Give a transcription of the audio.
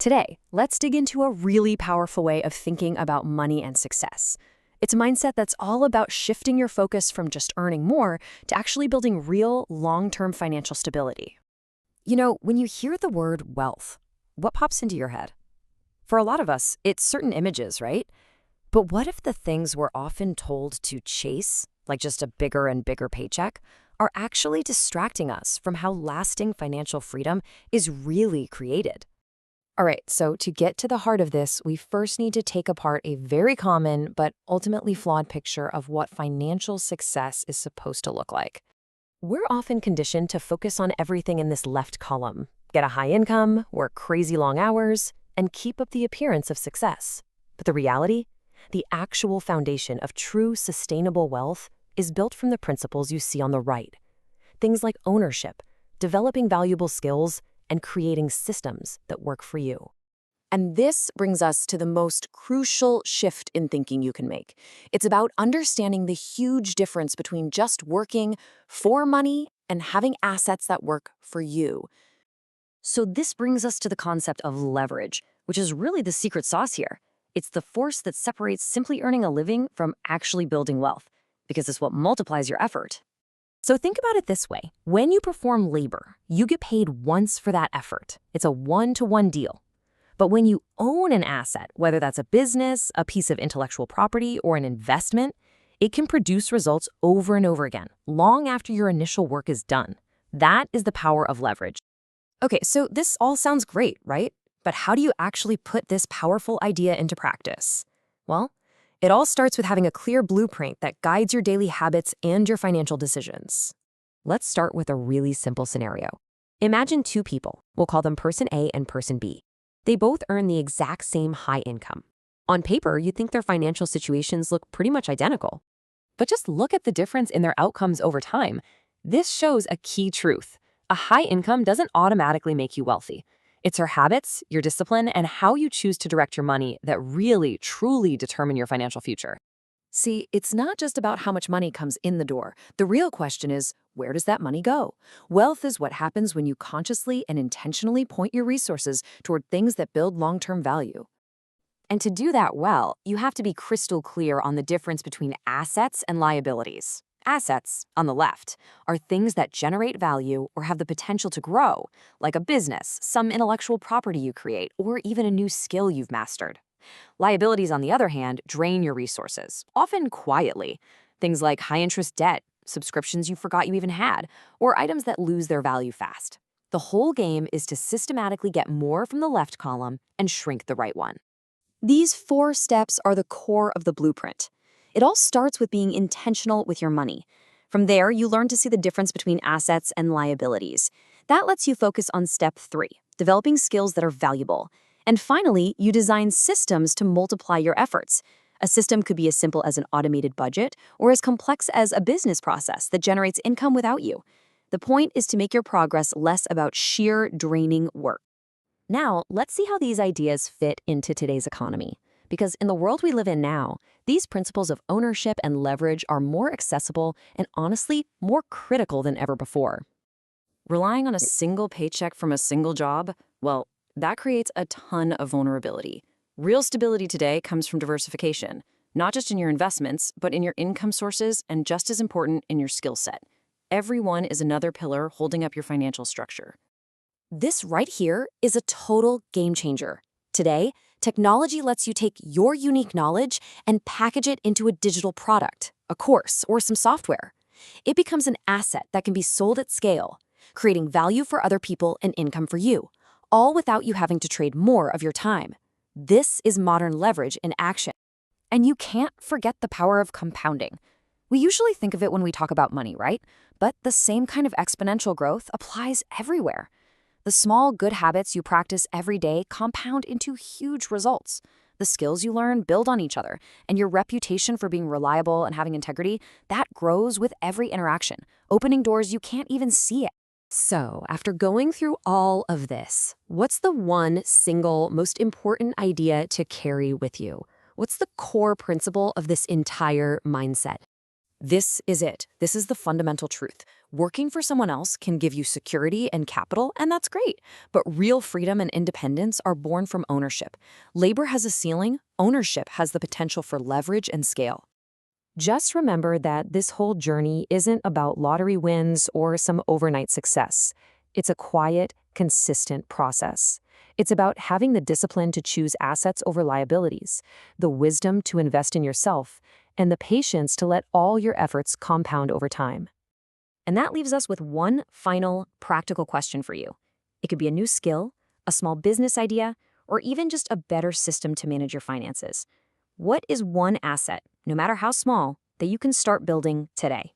Today, let's dig into a really powerful way of thinking about money and success. It's a mindset that's all about shifting your focus from just earning more to actually building real, long-term financial stability. When you hear the word wealth, what pops into your head? For a lot of us, it's certain images, right? But what if the things we're often told to chase, like just a bigger and bigger paycheck, are actually distracting us from how lasting financial freedom is really created? All right, so to get to the heart of this, we first need to take apart a very common but ultimately flawed picture of what financial success is supposed to look like. We're often conditioned to focus on everything in this left column: get a high income, work crazy long hours, and keep up the appearance of success. But the reality? The actual foundation of true sustainable wealth is built from the principles you see on the right. Things like ownership, developing valuable skills, and creating systems that work for you. And this brings us to the most crucial shift in thinking you can make. It's about understanding the huge difference between just working for money and having assets that work for you. So this brings us to the concept of leverage, which is really the secret sauce here. It's the force that separates simply earning a living from actually building wealth, because it's what multiplies your effort. So think about it this way. When you perform labor, you get paid once for that effort. It's a one-to-one deal. But when you own an asset, whether that's a business, a piece of intellectual property, or an investment, it can produce results over and over again, long after your initial work is done. That is the power of leverage. Okay, so this all sounds great, right? But how do you actually put this powerful idea into practice? Well, it all starts with having a clear blueprint that guides your daily habits and your financial decisions. Let's start with a really simple scenario. Imagine two people. We'll call them person A and person B. They both earn the exact same high income. On paper, you'd think their financial situations look pretty much identical. But just look at the difference in their outcomes over time. This shows a key truth. A high income doesn't automatically make you wealthy. It's your habits, your discipline, and how you choose to direct your money that really, truly determine your financial future. See, it's not just about how much money comes in the door. The real question is, where does that money go? Wealth is what happens when you consciously and intentionally point your resources toward things that build long-term value. And to do that well, you have to be crystal clear on the difference between assets and liabilities. Assets, on the left, are things that generate value or have the potential to grow, like a business, some intellectual property you create, or even a new skill you've mastered. Liabilities, on the other hand, drain your resources, often quietly. Things like high-interest debt, subscriptions you forgot you even had, or items that lose their value fast. The whole game is to systematically get more from the left column and shrink the right one. These 4 steps are the core of the blueprint. It all starts with being intentional with your money. From there, you learn to see the difference between assets and liabilities. That lets you focus on step 3, developing skills that are valuable. And finally, you design systems to multiply your efforts. A system could be as simple as an automated budget or as complex as a business process that generates income without you. The point is to make your progress less about sheer draining work. Now, let's see how these ideas fit into today's economy. Because in the world we live in now, these principles of ownership and leverage are more accessible and honestly more critical than ever before. Relying on a single paycheck from a single job, well, that creates a ton of vulnerability. Real stability today comes from diversification, not just in your investments, but in your income sources and just as important in your skill set. Every one is another pillar holding up your financial structure. This right here is a total game changer. Today, technology lets you take your unique knowledge and package it into a digital product, a course, or some software. It becomes an asset that can be sold at scale, creating value for other people and income for you, all without you having to trade more of your time. This is modern leverage in action. And you can't forget the power of compounding. We usually think of it when we talk about money, right? But the same kind of exponential growth applies everywhere. The small, good habits you practice every day compound into huge results. The skills you learn build on each other, and your reputation for being reliable and having integrity, that grows with every interaction, opening doors you can't even see it. So, after going through all of this, what's the one single most important idea to carry with you? What's the core principle of this entire mindset? This is it. This is the fundamental truth. Working for someone else can give you security and capital, and that's great. But real freedom and independence are born from ownership. Labor has a ceiling, ownership has the potential for leverage and scale. Just remember that this whole journey isn't about lottery wins or some overnight success. It's a quiet, consistent process. It's about having the discipline to choose assets over liabilities, the wisdom to invest in yourself, and the patience to let all your efforts compound over time. And that leaves us with one final practical question for you. It could be a new skill, a small business idea, or even just a better system to manage your finances. What is one asset, no matter how small, that you can start building today?